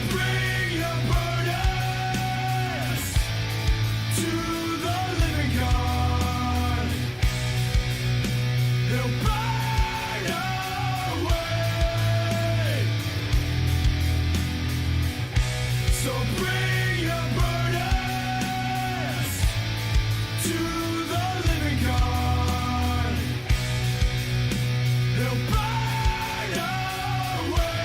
bring your burdens to the living God. He'll burn away. So bring your burdens to the living God. He'll burn away.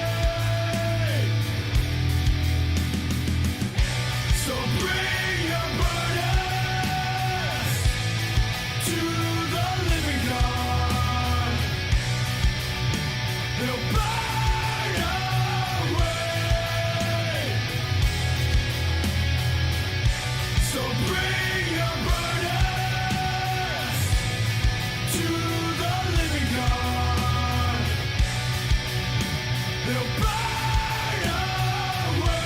So bring your burdens to the living God. He'll burn away. So bring your burdens to the living God. He'll burn away.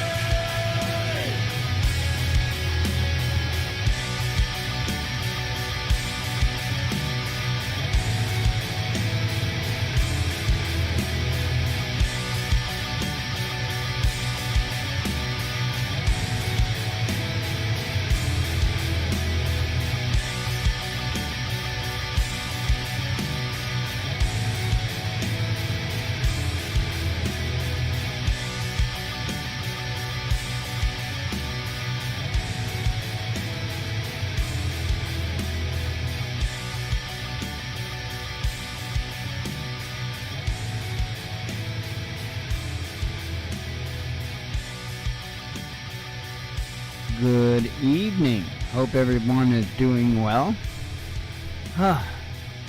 Good evening. Hope everyone is doing well.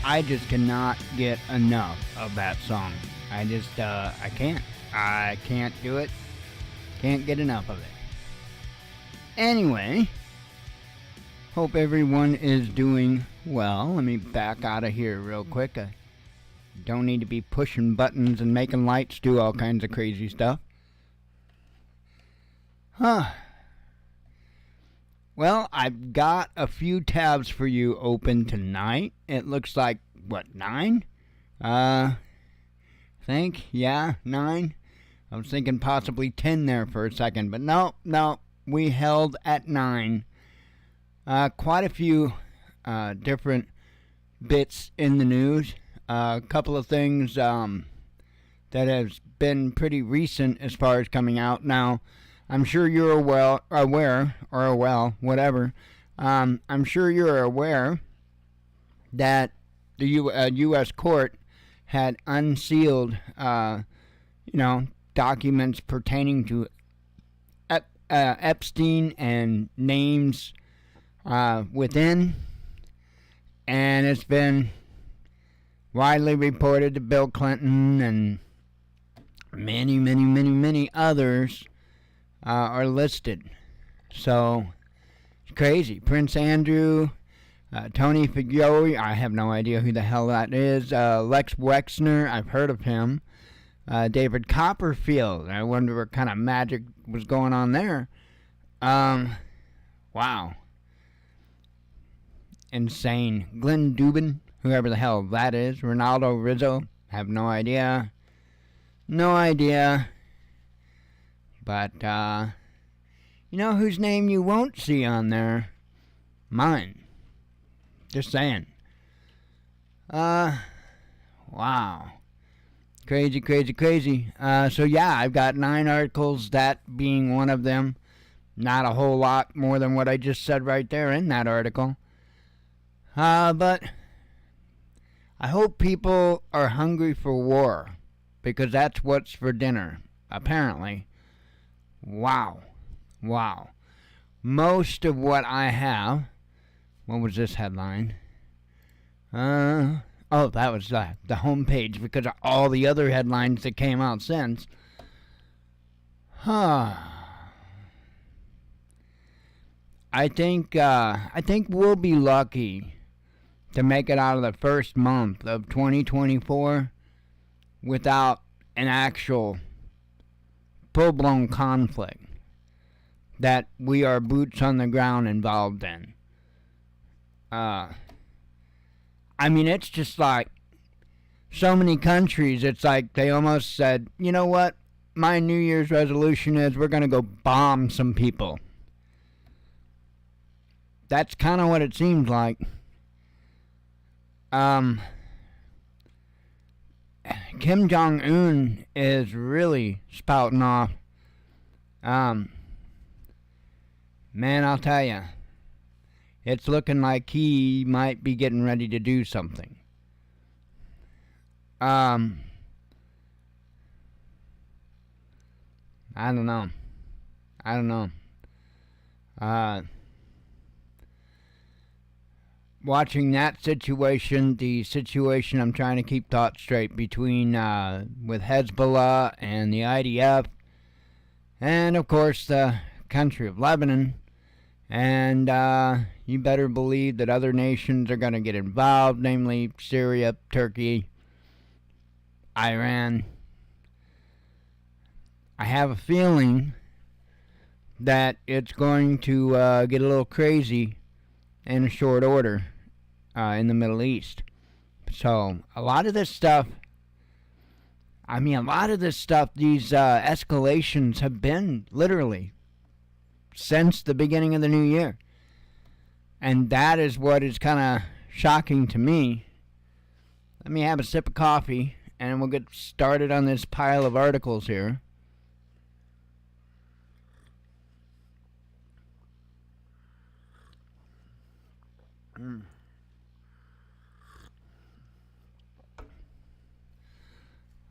I just cannot get enough of that song. I can't. I can't do it. Can't get enough of it. Anyway, hope everyone is doing well. Let me back out of here real quick. I don't need to be pushing buttons and making lights do all kinds of crazy stuff. Well, I've got a few tabs for you open tonight. It looks like, 9? I think, yeah, 9. I was thinking possibly 10 there for a second, but no, we held at 9. Quite a few different bits in the news. A couple of things that has been pretty recent as far as coming out. Now, I'm sure you're aware, I'm sure you're aware that the U.S. court had unsealed, documents pertaining to Epstein and names within, and it's been widely reported that Bill Clinton and many others are listed. So it's crazy. Prince Andrew, Tony Figlioli, I have no idea who the hell that is. Lex Wexner, I've heard of him. David Copperfield, I wonder what kind of magic was going on there. Wow. Insane. Glenn Dubin, whoever the hell that is. Ronaldo Rizzo, have no idea. But, you know whose name you won't see on there? Mine. Just saying. Wow. Crazy. So yeah, I've got 9 articles, that being one of them. Not a whole lot more than what I just said right there in that article. But I hope people are hungry for war, because that's what's for dinner, apparently. Wow. Most of what I have... What was this headline? That was the homepage, because of all the other headlines that came out since. I think we'll be lucky to make it out of the first month of 2024 without an actual full-blown conflict that we are boots on the ground involved in. I mean, it's just like so many countries, it's like they almost said, you know what, my New Year's resolution is we're going to go bomb some people. That's kind of what it seems like. Kim Jong-un is really spouting off. Man, I'll tell you, it's looking like he might be getting ready to do something. I don't know. Watching that situation, the situation I'm trying to keep thoughts straight between with Hezbollah and the IDF, and of course the country of Lebanon, and you better believe that other nations are going to get involved, namely Syria, Turkey, Iran. I have a feeling that it's going to get a little crazy in a short order in the Middle East. So a lot of this stuff, these escalations have been literally since the beginning of the new year. And that is what is kind of shocking to me. Let me have a sip of coffee and we'll get started on this pile of articles here.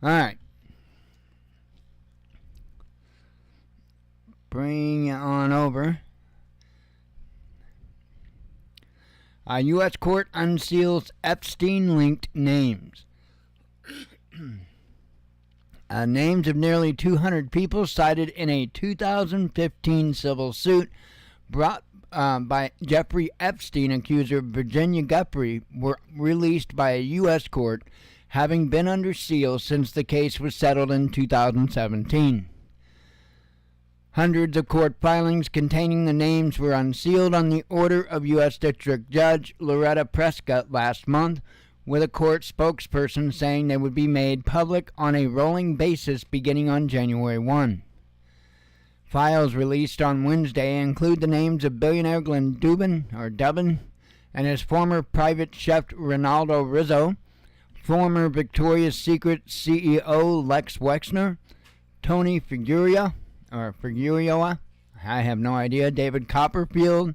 All right. Bring it on over. A U.S. court unseals Epstein-linked names. Names of nearly 200 people cited in a 2015 civil suit brought by Jeffrey Epstein, accuser Virginia Giuffre, were released by a U.S. court, having been under seal since the case was settled in 2017. Hundreds of court filings containing the names were unsealed on the order of U.S. District Judge Loretta Prescott last month, with a court spokesperson saying they would be made public on a rolling basis beginning on January 1. Files released on Wednesday include the names of billionaire Glenn Dubin and his former private chef Ronaldo Rizzo, former Victoria's Secret CEO Lex Wexner, Tony Figueroa, I have no idea, David Copperfield,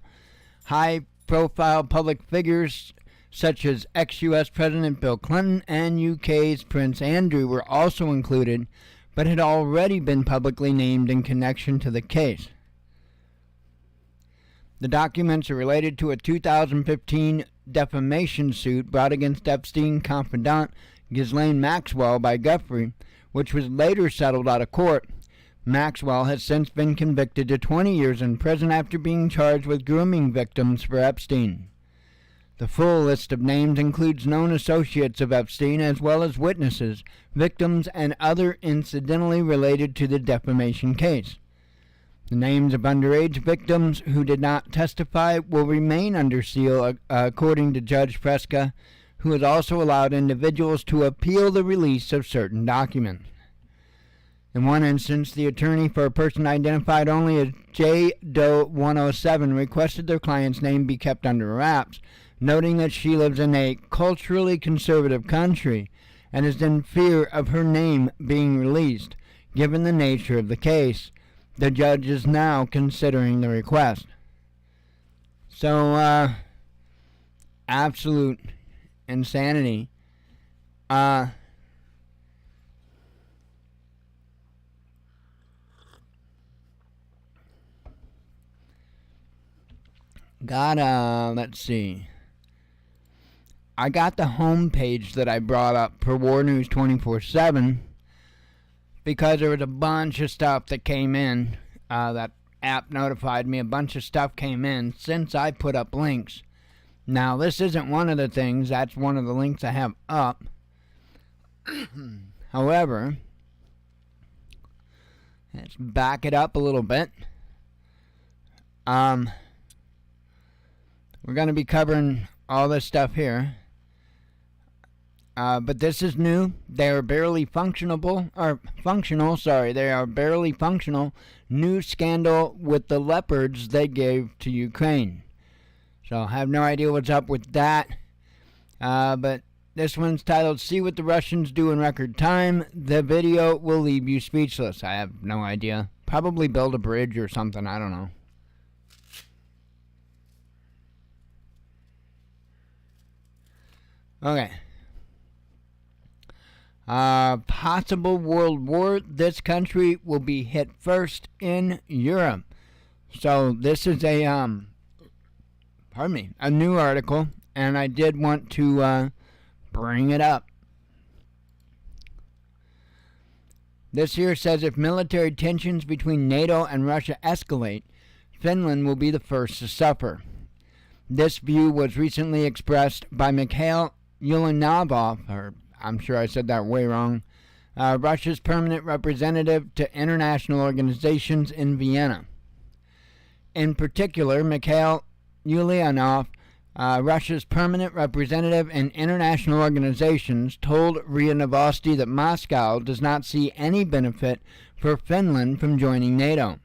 high-profile public figures such as ex-U.S. President Bill Clinton and UK's Prince Andrew were also included, but had already been publicly named in connection to the case. The documents are related to a 2015 defamation suit brought against Epstein confidant Ghislaine Maxwell by Giuffre, which was later settled out of court. Maxwell has since been convicted to 20 years in prison after being charged with grooming victims for Epstein. The full list of names includes known associates of Epstein as well as witnesses, victims, and other incidentally related to the defamation case. The names of underage victims who did not testify will remain under seal, according to Judge Prescott, who has also allowed individuals to appeal the release of certain documents. In one instance, the attorney for a person identified only as J. Doe 107 requested their client's name be kept under wraps, noting that she lives in a culturally conservative country and is in fear of her name being released, given the nature of the case. The judge is now considering the request. So, absolute insanity. Let's see. I got the home page that I brought up for War News 24/7 because there was a bunch of stuff that came in. That app notified me a bunch of stuff came in since I put up links. Now, this isn't one of the things. That's one of the links I have up. However, let's back it up a little bit. We're going to be covering all this stuff here. But this is new. They are barely functional. They are barely functional. New scandal with the Leopards they gave to Ukraine. So I have no idea what's up with that. But this one's titled, See What the Russians Do in Record Time. The video will leave you speechless. I have no idea. Probably build a bridge or something. I don't know. Okay. Possible world war. This country will be hit first in Europe. So this is a new article, and I did want to bring it up. This here says if military tensions between NATO and Russia escalate, Finland will be the first to suffer. This view was recently expressed by Mikhail Yulianov, or I'm sure I said that way wrong, Russia's permanent representative to international organizations in Vienna. In particular, Mikhail Yulianov, Russia's permanent representative in international organizations, told RIA Novosti that Moscow does not see any benefit for Finland from joining NATO.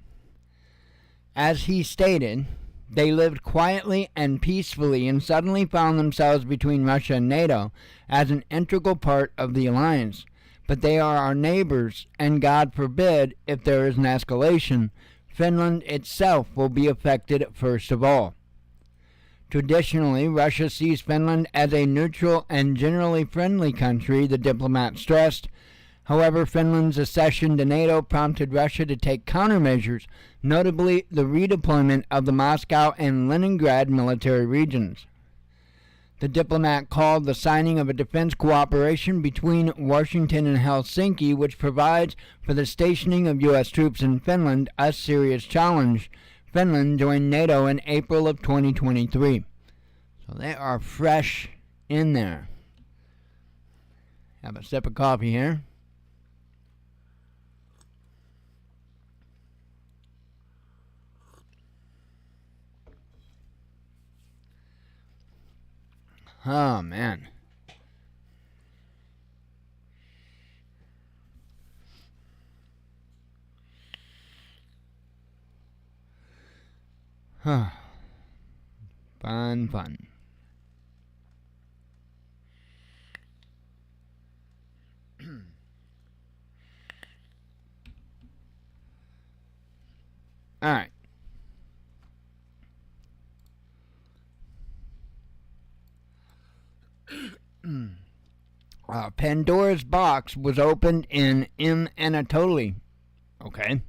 As he stated, they lived quietly and peacefully and suddenly found themselves between Russia and NATO as an integral part of the alliance. But they are our neighbors, and God forbid, if there is an escalation, Finland itself will be affected first of all. Traditionally, Russia sees Finland as a neutral and generally friendly country, the diplomat stressed. However, Finland's accession to NATO prompted Russia to take countermeasures, notably the redeployment of the Moscow and Leningrad military regions. The diplomat called the signing of a defense cooperation between Washington and Helsinki, which provides for the stationing of U.S. troops in Finland, a serious challenge. Finland joined NATO in April of 2023. So they are fresh in there. Have a sip of coffee here. Oh, man. Huh. Fun. All right. Pandora's box was opened in Anatolia. Okay.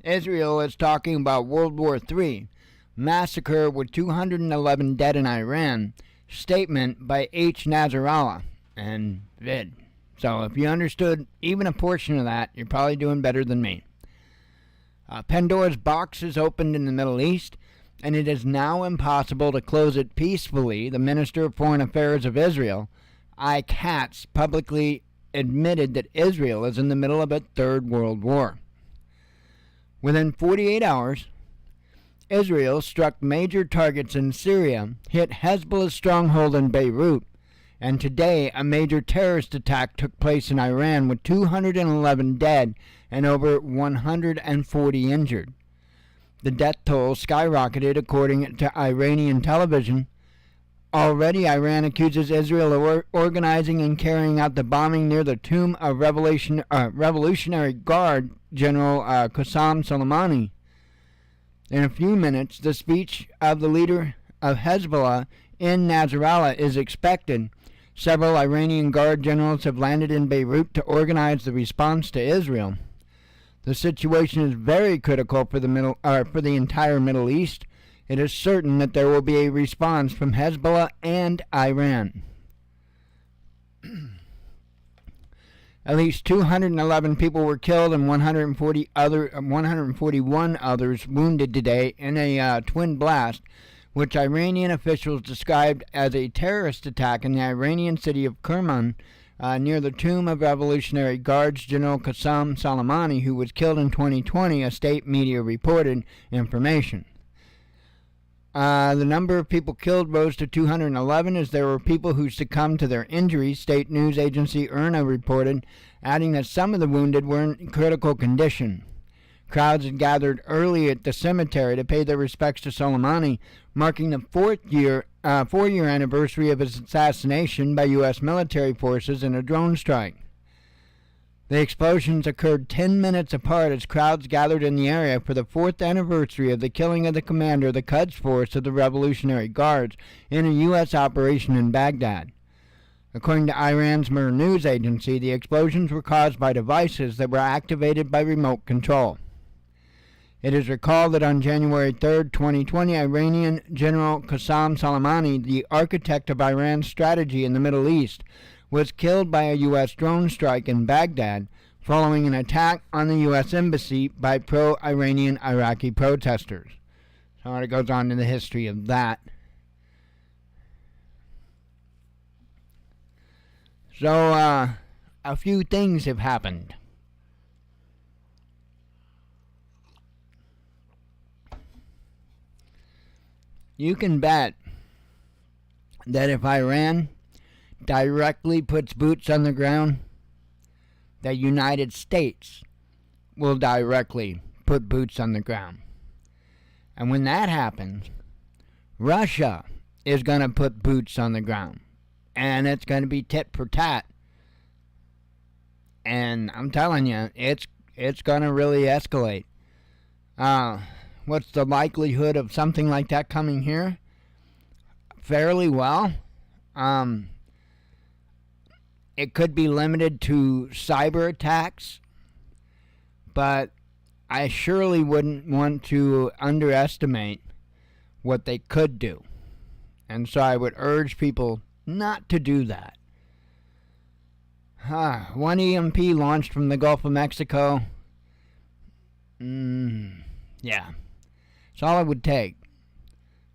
Israel is talking about World War III. Massacre with 211 dead in Iran. Statement by H. Nasrallah and vid. So if you understood even a portion of that, you're probably doing better than me. Pandora's box is opened in the Middle East, and it is now impossible to close it peacefully. The Minister of Foreign Affairs of Israel, Katz, publicly admitted that Israel is in the middle of a third world war. Within 48 hours, Israel struck major targets in Syria, hit Hezbollah's stronghold in Beirut, and today a major terrorist attack took place in Iran with 211 dead and over 140 injured. The death toll skyrocketed according to Iranian television. Already, Iran accuses Israel of organizing and carrying out the bombing near the tomb of Revolutionary Guard General Qasem Soleimani. In a few minutes, the speech of the leader of Hezbollah in Nasrallah is expected. Several Iranian Guard generals have landed in Beirut to organize the response to Israel. The situation is very critical for the entire Middle East. It is certain that there will be a response from Hezbollah and Iran. At least 211 people were killed and 141 others wounded today in a twin blast, which Iranian officials described as a terrorist attack in the Iranian city of Kerman, near the tomb of Revolutionary Guards General Qasem Soleimani, who was killed in 2020, a state media reported information. The number of people killed rose to 211 as there were people who succumbed to their injuries, state news agency IRNA reported, adding that some of the wounded were in critical condition. Crowds had gathered early at the cemetery to pay their respects to Soleimani, marking the four-year anniversary of his assassination by U.S. military forces in a drone strike. The explosions occurred 10 minutes apart as crowds gathered in the area for the 4th anniversary of the killing of the commander of the Quds Force of the Revolutionary Guards in a U.S. operation in Baghdad. According to Iran's Mer news agency, the explosions were caused by devices that were activated by remote control. It is recalled that on January 3, 2020, Iranian General Qasem Soleimani, the architect of Iran's strategy in the Middle East, was killed by a U.S. drone strike in Baghdad following an attack on the U.S. embassy by pro-Iranian Iraqi protesters. So it goes on to the history of that. So, a few things have happened. You can bet that if Iran directly puts boots on the ground, the United States will directly put boots on the ground. And when that happens, Russia is going to put boots on the ground. And it's going to be tit for tat. And I'm telling you, it's going to really escalate. What's the likelihood of something like that coming here? Fairly well. It could be limited to cyber attacks, but I surely wouldn't want to underestimate what they could do. And so I would urge people not to do that. One EMP launched from the Gulf of Mexico. Yeah. That's all it would take.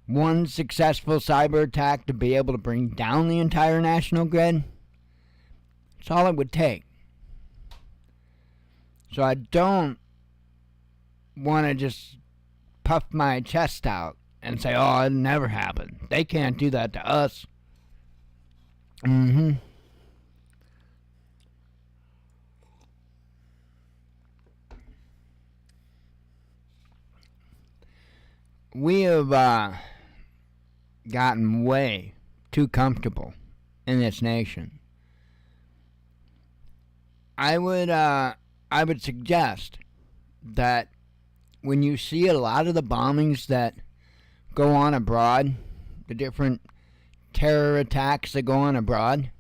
One successful cyber attack to be able to bring down the entire national grid. That's all it would take. So I don't want to just puff my chest out and say, oh, it never happened. They can't do that to us. We have gotten way too comfortable in this nation. I would suggest that when you see a lot of the bombings that go on abroad, the different terror attacks that go on abroad,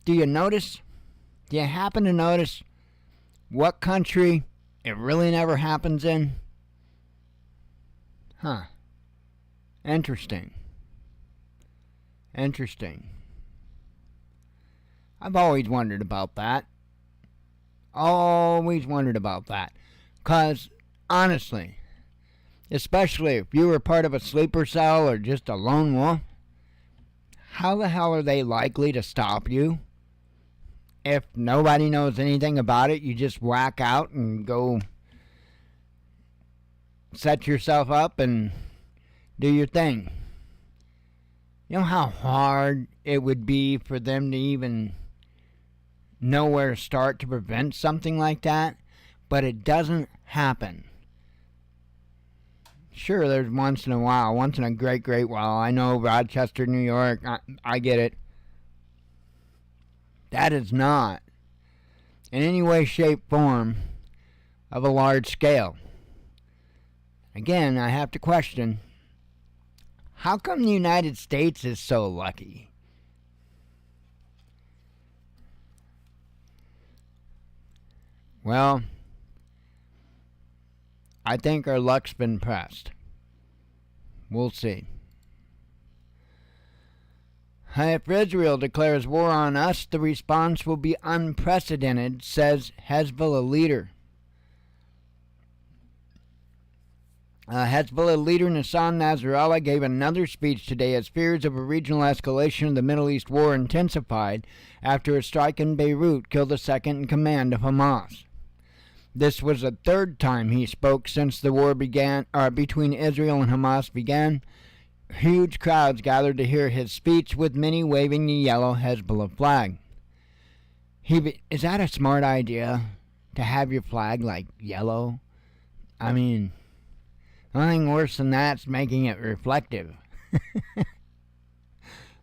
do you happen to notice what country it really never happens in? Interesting. I've always wondered about that. Because, honestly, especially if you were part of a sleeper cell or just a lone wolf, how the hell are they likely to stop you? If nobody knows anything about it, you just whack out and go set yourself up and do your thing. You know how hard it would be for them to even know where to start to prevent something like that? But it doesn't happen. Sure, there's once in a great while. I know Rochester, New York, I get it. That is not in any way, shape, form of a large scale. Again, I have to question, how come the United States is so lucky? Well, I think our luck's been pressed. We'll see. If Israel declares war on us, the response will be unprecedented, says Hezbollah leader. Hezbollah leader Nasser Nasrallah gave another speech today as fears of a regional escalation of the Middle East war intensified after a strike in Beirut killed the second in command of Hamas. This was the third time he spoke since the war began, between Israel and Hamas began. Huge crowds gathered to hear his speech, with many waving the yellow Hezbollah flag. Is that a smart idea, to have your flag like yellow? I mean, nothing worse than that's making it reflective.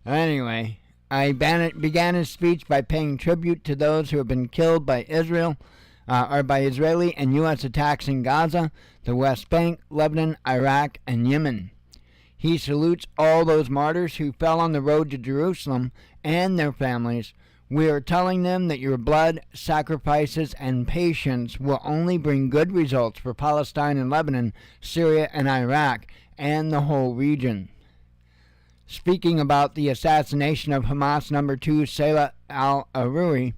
Anyway, he began his speech by paying tribute to those who have been killed by Israeli and U.S. attacks in Gaza, the West Bank, Lebanon, Iraq, and Yemen. He salutes all those martyrs who fell on the road to Jerusalem and their families. We are telling them that your blood, sacrifices, and patience will only bring good results for Palestine and Lebanon, Syria and Iraq, and the whole region. Speaking about the assassination of Hamas number 2 Salah al-Aruri,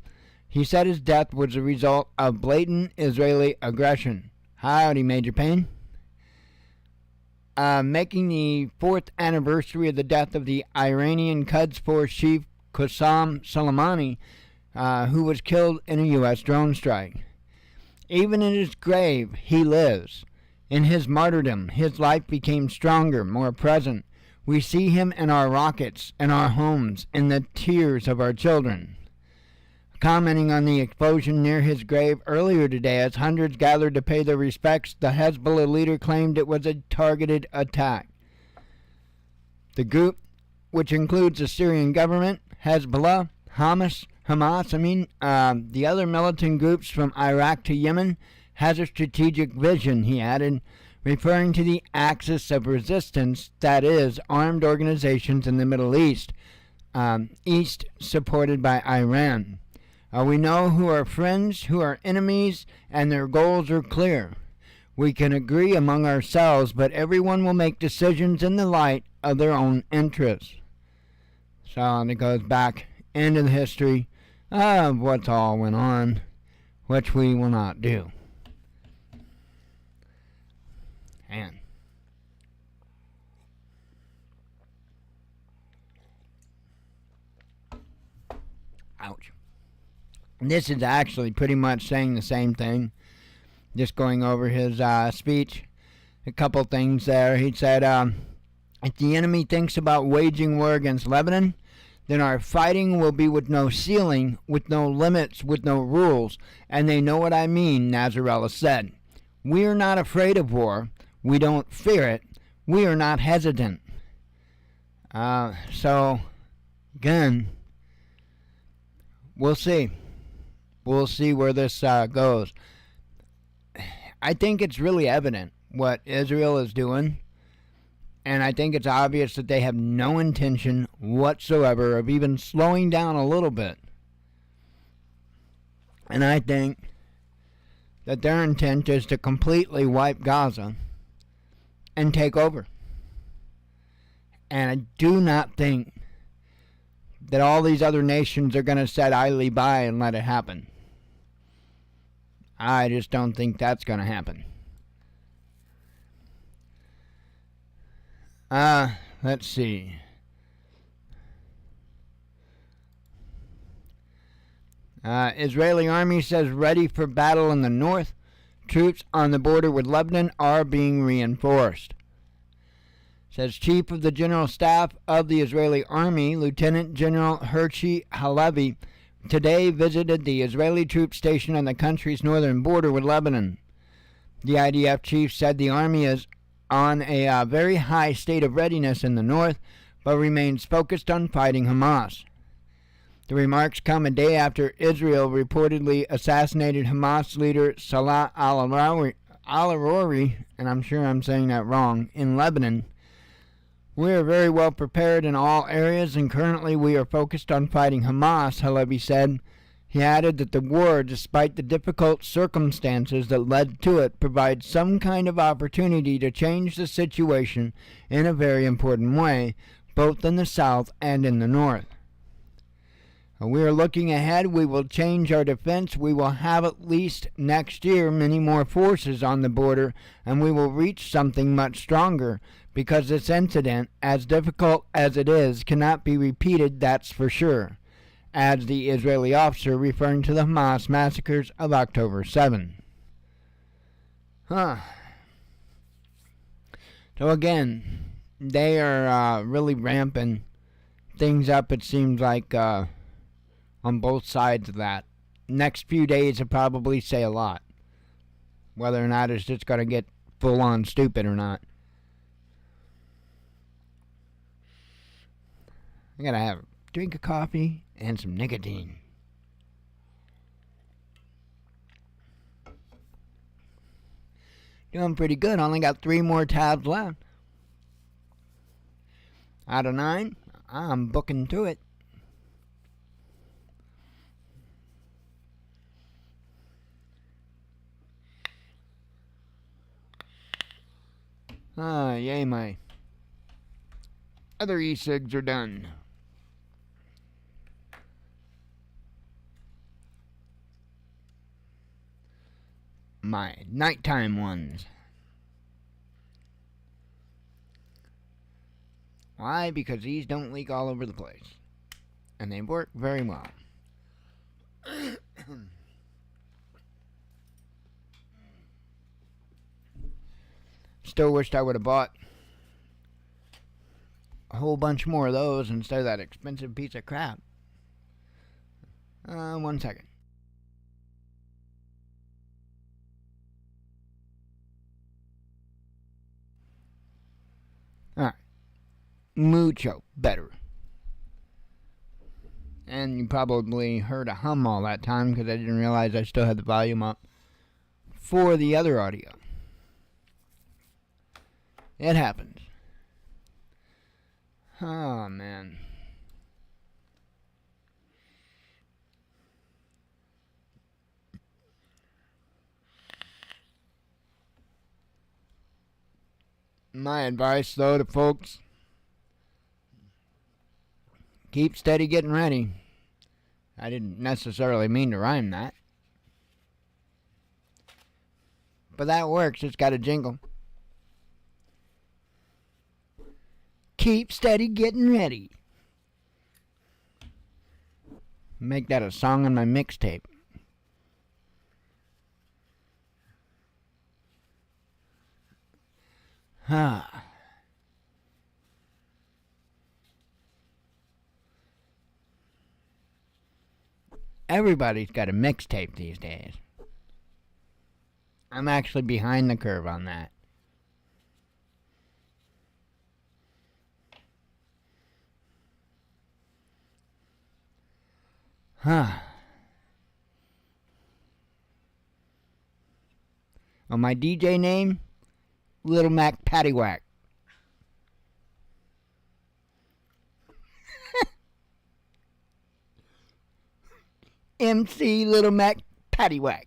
he said his death was a result of blatant Israeli aggression. Howdy, Major Payne. Making the 4th anniversary of the death of the Iranian Quds Force chief Qasem Soleimani, who was killed in a U.S. drone strike. Even in his grave, he lives. In his martyrdom, his life became stronger, more present. We see him in our rockets, in our homes, in the tears of our children. Commenting on the explosion near his grave earlier today, as hundreds gathered to pay their respects, the Hezbollah leader claimed it was a targeted attack. The group, which includes the Syrian government, Hezbollah, Hamas, the other militant groups from Iraq to Yemen, has a strategic vision, he added, referring to the axis of resistance, that is, armed organizations in the Middle East, East supported by Iran. We know who are friends, who are enemies, and their goals are clear. We can agree among ourselves, but everyone will make decisions in the light of their own interests. So it goes back into the history of what all went on, which we will not do. And ouch. This is actually pretty much saying the same thing, just going over his speech. A couple things there. He said, if the enemy thinks about waging war against Lebanon, then our fighting will be with no ceiling, with no limits, with no rules. And they know what I mean, Nasrallah said. We are not afraid of war. We don't fear it. We are not hesitant. So, again, we'll see. We'll see where this goes. I think it's really evident what Israel is doing. And I think it's obvious that they have no intention whatsoever of even slowing down a little bit. And I think that their intent is to completely wipe Gaza and take over. And I do not think that all these other nations are going to sit idly by and let it happen. I just don't think that's going to happen. Let's see. Israeli army says ready for battle in the north. Troops on the border with Lebanon are being reinforced. Says Chief of the General Staff of the Israeli Army, Lieutenant General Hershey Halevi, today visited the Israeli troop station on the country's northern border with Lebanon. The IDF chief said the army is on a very high state of readiness in the north, but remains focused on fighting Hamas. The remarks come a day after Israel reportedly assassinated Hamas leader Salah al-Aruri, and I'm sure I'm saying that wrong, in Lebanon. We are very well prepared in all areas, and currently we are focused on fighting Hamas, Halevi said. He added that the war, despite the difficult circumstances that led to it, provides some kind of opportunity to change the situation in a very important way, both in the south and in the north. We are looking ahead. We will change our defense. We will have at least next year many more forces on the border, and we will reach something much stronger, because this incident, as difficult as it is, cannot be repeated, that's for sure, adds the Israeli officer, referring to the Hamas massacres of October 7. Huh. So again, they are really ramping things up, it seems like, on both sides of that. Next few days will probably say a lot. Whether or not it's just going to get full on stupid or not. I gotta have a drink of coffee and some nicotine. Doing pretty good. Only got 3 more tabs left. Out of 9, I'm booking to it. Yay, my other e-cigs are done. My nighttime ones. Why? Because these don't leak all over the place. And they work very well. Still wished I would have bought a whole bunch more of those instead of that expensive piece of crap. 1 second. Alright. Mucho better. And you probably heard a hum all that time because I didn't realize I still had the volume up for the other audio. It happens. Oh, man. My advice, though, to folks, keep steady getting ready. I didn't necessarily mean to rhyme that. But that works. It's got a jingle. Keep steady getting ready. Make that a song on my mixtape. Everybody's got a mixtape these days. I'm actually behind the curve on that. Well, my DJ name, Little Mac Paddywhack. MC Little Mac Paddywhack.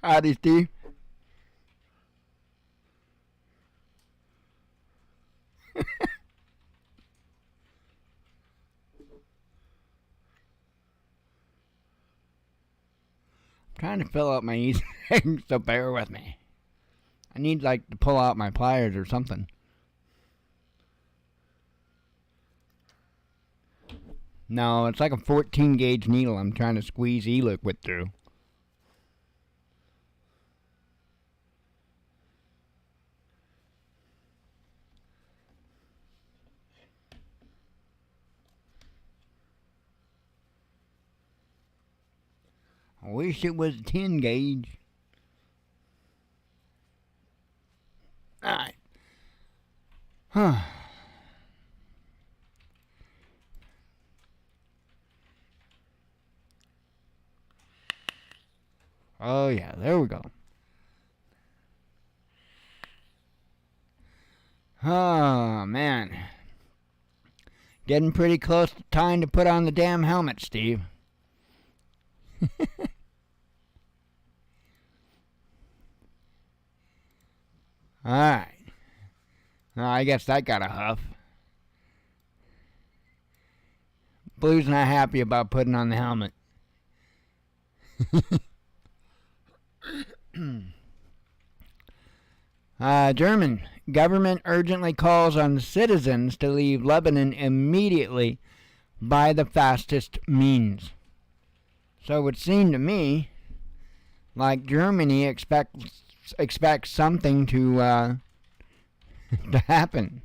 Howdy, Steve. Trying to fill out my Easter eggs, so bear with me. I need to pull out my pliers or something. No, it's like a 14 gauge needle I'm trying to squeeze e-liquid through. I wish it was 10 gauge. Alright. Oh yeah, there we go. Oh man. Getting pretty close to time to put on the damn helmet, Steve. Alright. I guess that got a huff. Blue's not happy about putting on the helmet. German government urgently calls on citizens to leave Lebanon immediately by the fastest means. So it would seem to me like Germany expects something to to happen.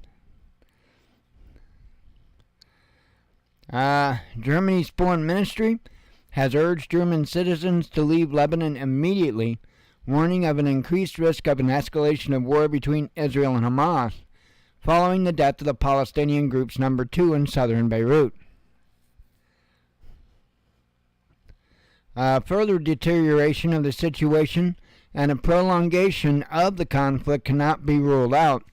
Germany's foreign ministry has urged German citizens to leave Lebanon immediately, warning of an increased risk of an escalation of war between Israel and Hamas, following the death of the Palestinian group's number 2 in southern Beirut. Further deterioration of the situation and a prolongation of the conflict cannot be ruled out,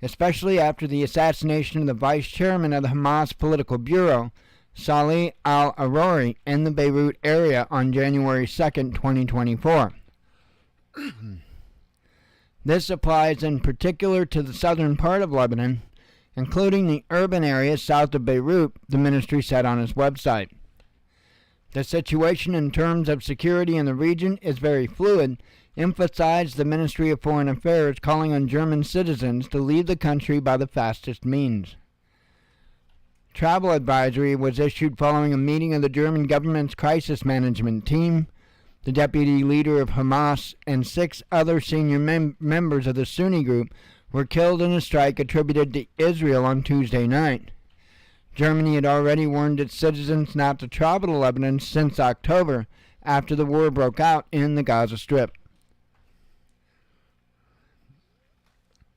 especially after the assassination of the vice chairman of the Hamas political bureau, Salih al-Arori, in the Beirut area on January 2, 2024. This applies in particular to the southern part of Lebanon, including the urban areas south of Beirut, the ministry said on its website. The situation in terms of security in the region is very fluid, emphasized the Ministry of Foreign Affairs, calling on German citizens to leave the country by the fastest means. Travel advisory was issued following a meeting of the German government's crisis management team. The deputy leader of Hamas and 6 other senior members of the Sunni group were killed in a strike attributed to Israel on Tuesday night. Germany had already warned its citizens not to travel to Lebanon since October, after the war broke out in the Gaza Strip.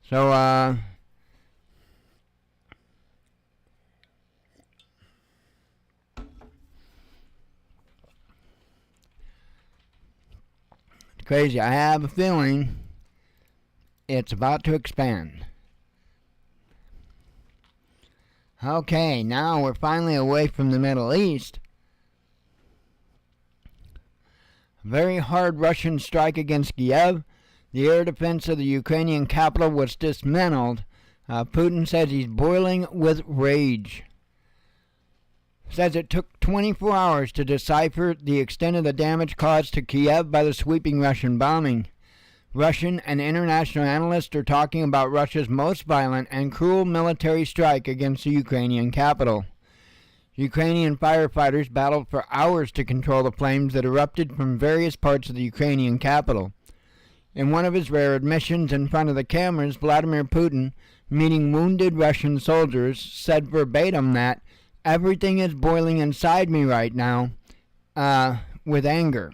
So, it's crazy. I have a feeling it's about to expand. Okay, now we're finally away from the Middle East. A very hard Russian strike against Kiev. The air defense of the Ukrainian capital was dismantled. Putin says he's boiling with rage. Says it took 24 hours to decipher the extent of the damage caused to Kiev by the sweeping Russian bombing. Russian and international analysts are talking about Russia's most violent and cruel military strike against the Ukrainian capital. Ukrainian firefighters battled for hours to control the flames that erupted from various parts of the Ukrainian capital. In one of his rare admissions in front of the cameras, Vladimir Putin, meeting wounded Russian soldiers, said verbatim that everything is boiling inside me right now with anger.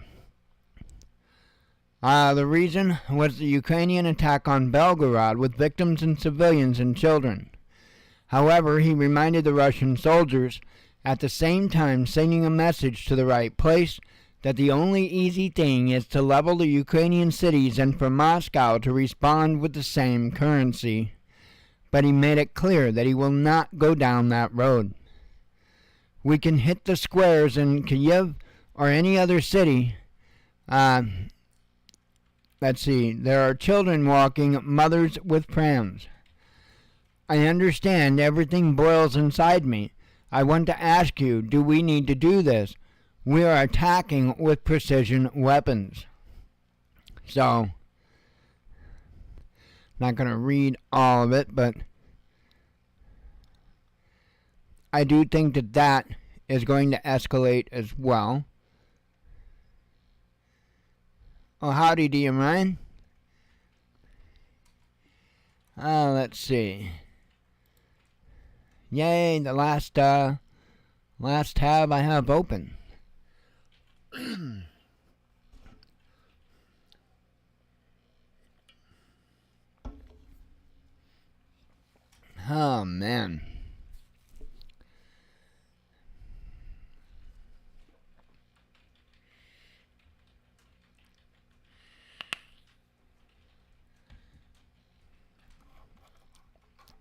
The reason was the Ukrainian attack on Belgorod, with victims and civilians and children. However, he reminded the Russian soldiers, at the same time sending a message to the right place, that the only easy thing is to level the Ukrainian cities and for Moscow to respond with the same currency. But he made it clear that he will not go down that road. We can hit the squares in Kyiv or any other city. Let's see, there are children walking, mothers with prams. I understand everything boils inside me. I want to ask you, do we need to do this? We are attacking with precision weapons. So, not going to read all of it, but I do think that that is going to escalate as well. Oh, howdy, do you mind? Let's see. Yay, the last tab I have open. Oh, man.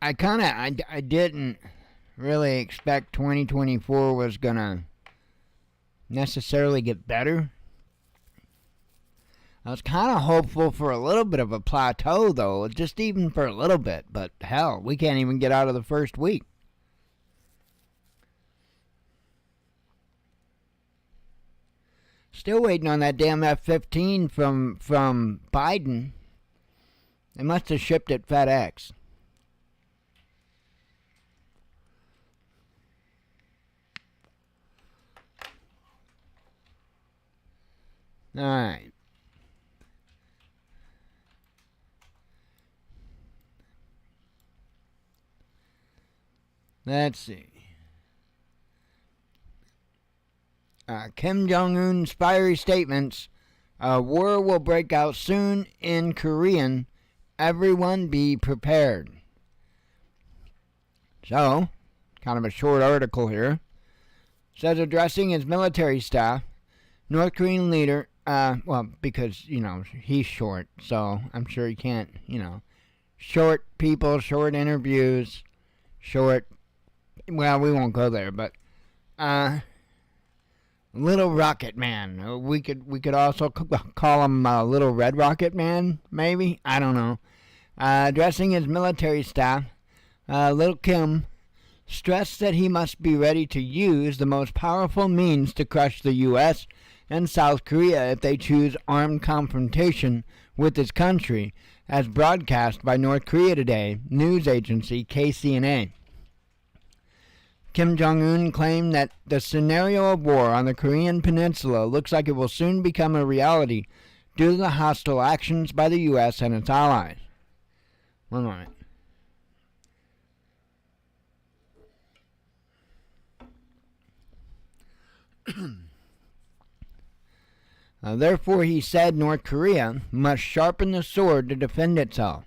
I didn't really expect 2024 was gonna necessarily get better. I was kind of hopeful for a little bit of a plateau, though, just even for a little bit. But hell, we can't even get out of the first week. Still waiting on that damn F-15 from Biden. They must have shipped it FedEx. Alright. Let's see. Kim Jong-un's fiery statements. War will break out soon in Korean. Everyone be prepared. So, kind of a short article here. Says addressing his military staff, North Korean leader, because, he's short, so I'm sure he can't, short people, short interviews, short, well, we won't go there, but, Little Rocket Man. We could also call him Little Red Rocket Man, maybe? I don't know. Addressing his military staff, Little Kim stressed that he must be ready to use the most powerful means to crush the U.S. and South Korea if they choose armed confrontation with his country, as broadcast by North Korea Today news agency KCNA. Kim Jong-un claimed that the scenario of war on the Korean peninsula looks like it will soon become a reality due to the hostile actions by the U.S. and its allies. One moment. Therefore, he said North Korea must sharpen the sword to defend itself.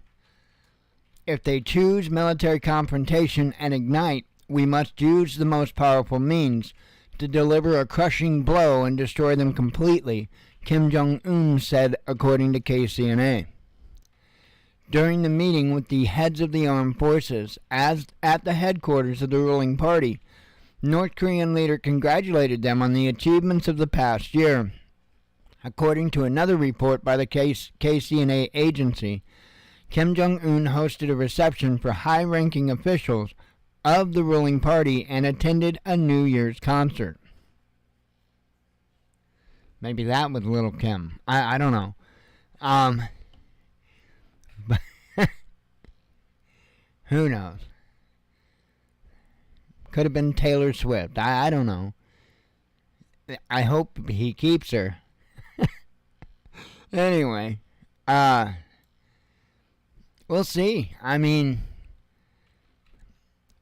If they choose military confrontation and ignite, we must use the most powerful means to deliver a crushing blow and destroy them completely, Kim Jong-un said, according to KCNA. During the meeting with the heads of the armed forces as at the headquarters of the ruling party, North Korean leader congratulated them on the achievements of the past year. According to another report by the KCNA agency, Kim Jong-un hosted a reception for high-ranking officials of the ruling party and attended a New Year's concert. Maybe that was Little Kim. I don't know. Who knows? Could have been Taylor Swift. I don't know. I hope he keeps her. Anyway, we'll see. I mean,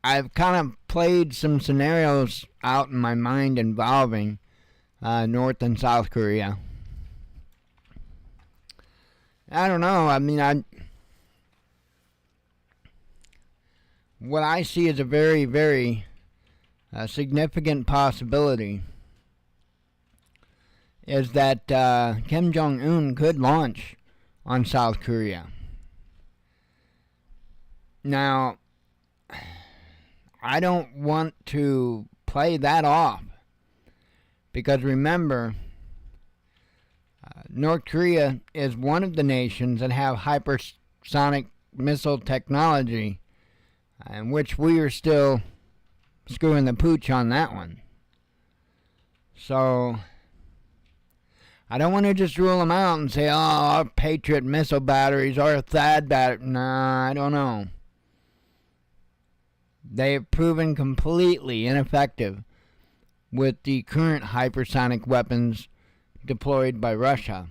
I've kind of played some scenarios out in my mind involving North and South Korea. I don't know. I mean, what I see is a very, very significant possibility is that Kim Jong-un could launch on South Korea. Now, I don't want to play that off because remember, North Korea is one of the nations that have hypersonic missile technology, in which we are still screwing the pooch on that one. So, I don't want to just rule them out and say, oh, our Patriot missile batteries, our THAAD batteries. Nah, I don't know. They have proven completely ineffective with the current hypersonic weapons deployed by Russia.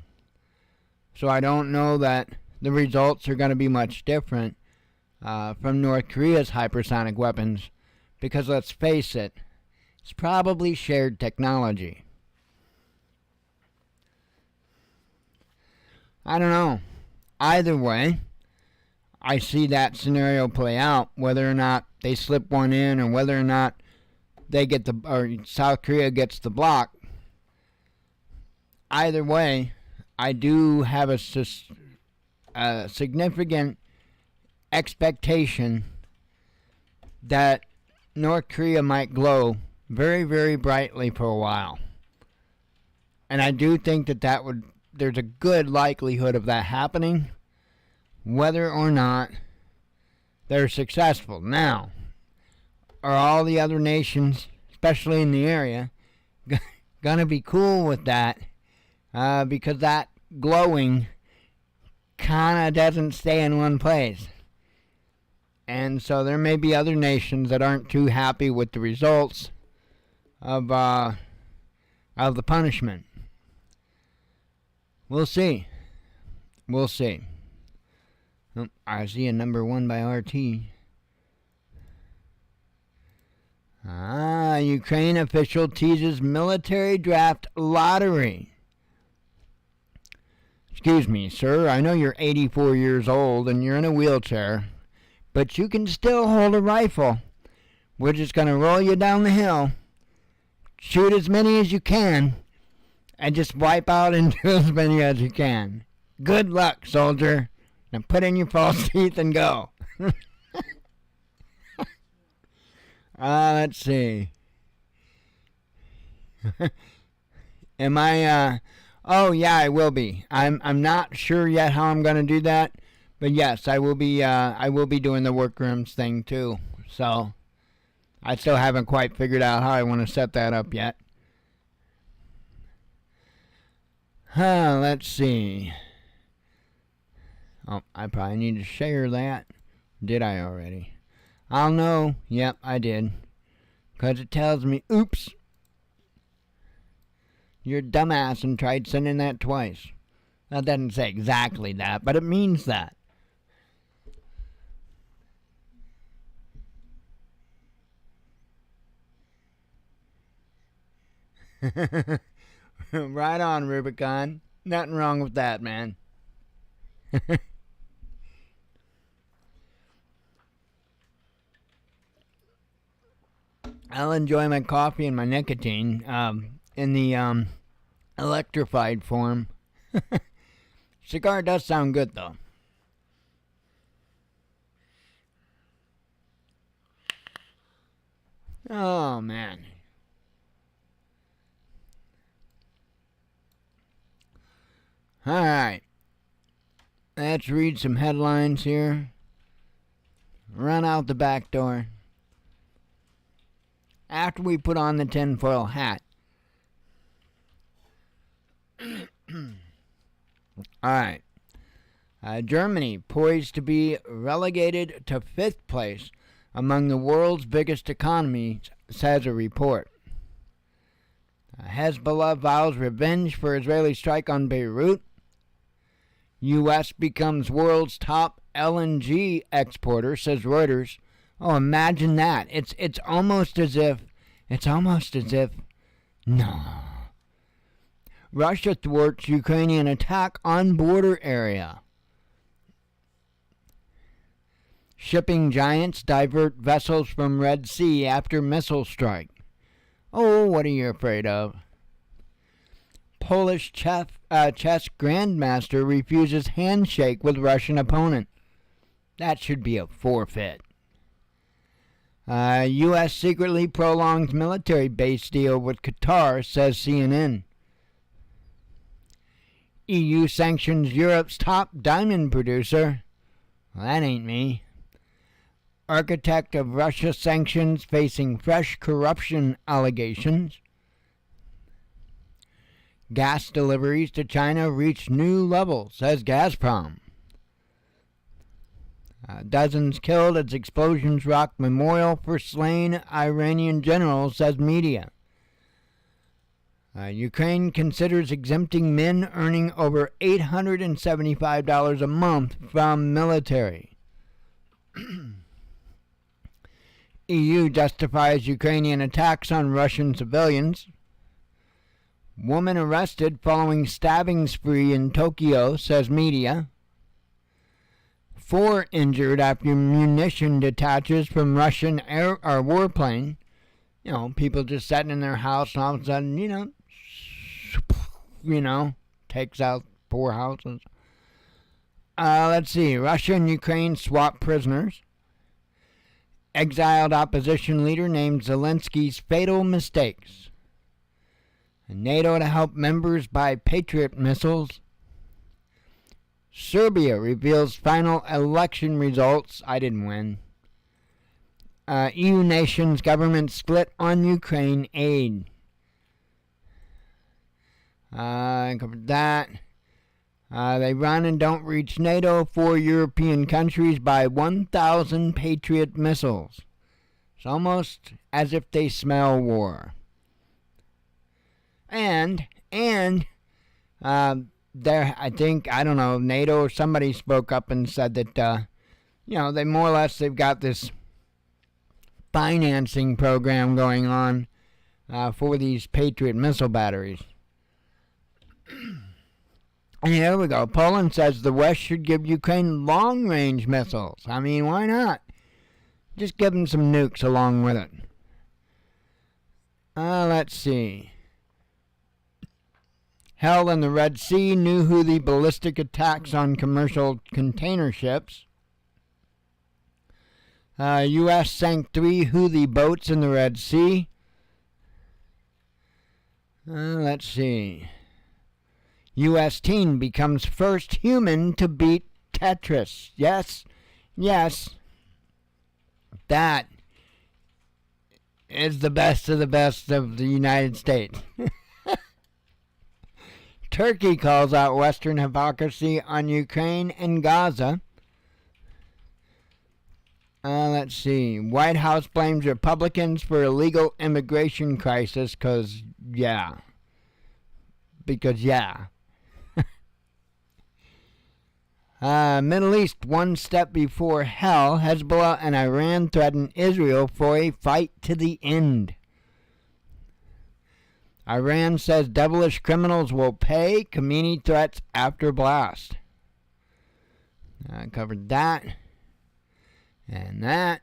So I don't know that the results are going to be much different from North Korea's hypersonic weapons, because let's face it, it's probably shared technology. I don't know. Either way, I see that scenario play out, whether or not they slip one in or whether or not they get or South Korea gets the block. Either way, I do have a significant expectation that North Korea might glow very, very brightly for a while. And I do think that there's a good likelihood of that happening, whether or not they're successful. Now, are all the other nations, especially in the area, gonna be cool with that? Because that glowing kinda doesn't stay in one place. And so there may be other nations that aren't too happy with the results of the punishment. We'll see. We'll see. Oh, I see a number 1 by RT. Ukraine official teases military draft lottery. Excuse me, sir. I know you're 84 years old and you're in a wheelchair, but you can still hold a rifle. We're just going to roll you down the hill. Shoot as many as you can, and just wipe out into as many as you can. Good luck, soldier. Now put in your false teeth and go. Let's see. Am I, oh yeah, I will be. I'm not sure yet how I'm going to do that, but yes, I will be doing the workrooms thing too. So, I still haven't quite figured out how I want to set that up yet. Let's see. Oh, I probably need to share that. Did I already? I'll know. Yep, I did. Because it tells me, oops, you're a dumbass and tried sending that twice. That doesn't say exactly that, but it means that. Right on, Rubicon. Nothing wrong with that, man. I'll enjoy my coffee and my nicotine in the electrified form. Cigar does sound good, though. Oh, man. Alright. Let's read some headlines here. Run out the back door. After we put on the tinfoil hat. Alright. Germany poised to be relegated to 5th place among the world's biggest economies, says a report. Hezbollah vows revenge for Israeli strike on Beirut. U.S. becomes world's top LNG exporter, says Reuters. Oh, imagine that. It's almost as if, no. Russia thwarts Ukrainian attack on border area. Shipping giants divert vessels from Red Sea after missile strike. Oh, what are you afraid of? Polish chess grandmaster refuses handshake with Russian opponent. That should be a forfeit. U.S. secretly prolongs military base deal with Qatar, says CNN. EU sanctions Europe's top diamond producer. Well, that ain't me. Architect of Russia sanctions facing fresh corruption allegations. Gas deliveries to China reach new levels, says Gazprom. Dozens killed as explosions rock memorial for slain Iranian generals, says media. Ukraine considers exempting men earning over $875 a month from military. EU justifies Ukrainian attacks on Russian civilians. Woman arrested following stabbing spree in Tokyo, says media. 4 injured after munition detaches from Russian warplane. You know, people just sitting in their house and all of a sudden, takes out 4 houses. Let's see. Russia and Ukraine swap prisoners. Exiled opposition leader named Zelensky's fatal mistakes. NATO to help members buy Patriot missiles. Serbia reveals final election results. I didn't win. EU nations government split on Ukraine aid. Covered that. They run and don't reach NATO. 4 European countries buy 1,000 Patriot missiles. It's almost as if they smell war. And there, I think, I don't know, NATO or somebody spoke up and said that, they more or less, they've got this financing program going on for these Patriot missile batteries. And here we go. Poland says the West should give Ukraine long-range missiles. I mean, why not? Just give them some nukes along with it. Let's see. Held in the Red Sea, new Houthi ballistic attacks on commercial container ships. U.S. sank 3 Houthi boats in the Red Sea. Let's see. U.S. teen becomes first human to beat Tetris. Yes. That is the best of the United States. Turkey calls out Western hypocrisy on Ukraine and Gaza. Let's see. White House blames Republicans for illegal immigration crisis because, yeah. Middle East one step before hell. Hezbollah and Iran threaten Israel for a fight to the end. Iran says devilish criminals will pay. Khamenei threats after blast. I covered that. And that.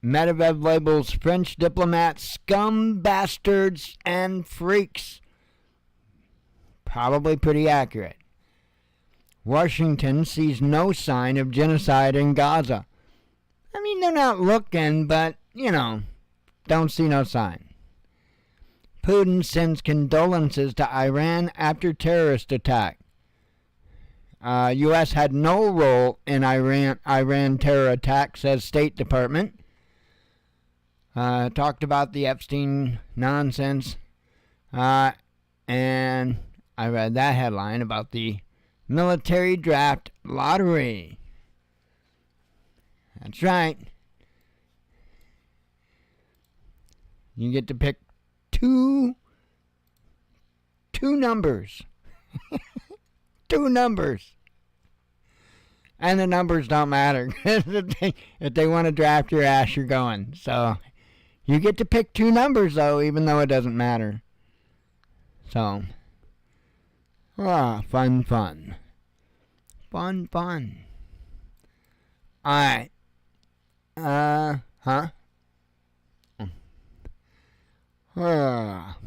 Medvedev labels French diplomats scum, bastards, and freaks. Probably pretty accurate. Washington sees no sign of genocide in Gaza. I mean, they're not looking, but, don't see no sign. Putin sends condolences to Iran after terrorist attack. U.S. had no role in Iran terror attack, says State Department. Talked about the Epstein nonsense. And I read that headline about the military draft lottery. That's right. You get to pick two numbers. Two numbers. And the numbers don't matter. If they want to draft your ass, you're going. So, you get to pick two numbers, though, even though it doesn't matter. So, fun. Fun. Alright.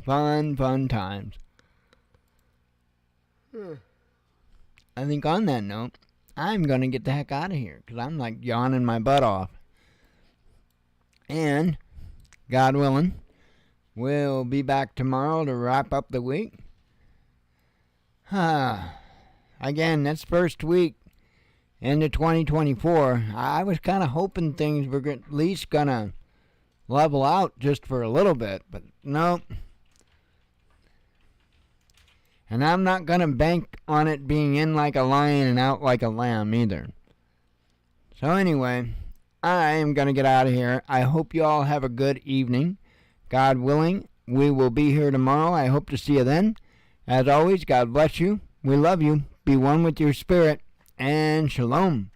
Fun times. I think on that note, I'm going to get the heck out of here because I'm like yawning my butt off. And, God willing, we'll be back tomorrow to wrap up the week. Again, that's first week into 2024. I was kind of hoping things were at least going to level out just for a little bit, but nope. And I'm not going to bank on it being in like a lion and out like a lamb either. So anyway, I am going to get out of here. I hope you all have a good evening. God willing, we will be here tomorrow. I hope to see you then. As always, God bless you. We love you. Be one with your spirit. And shalom.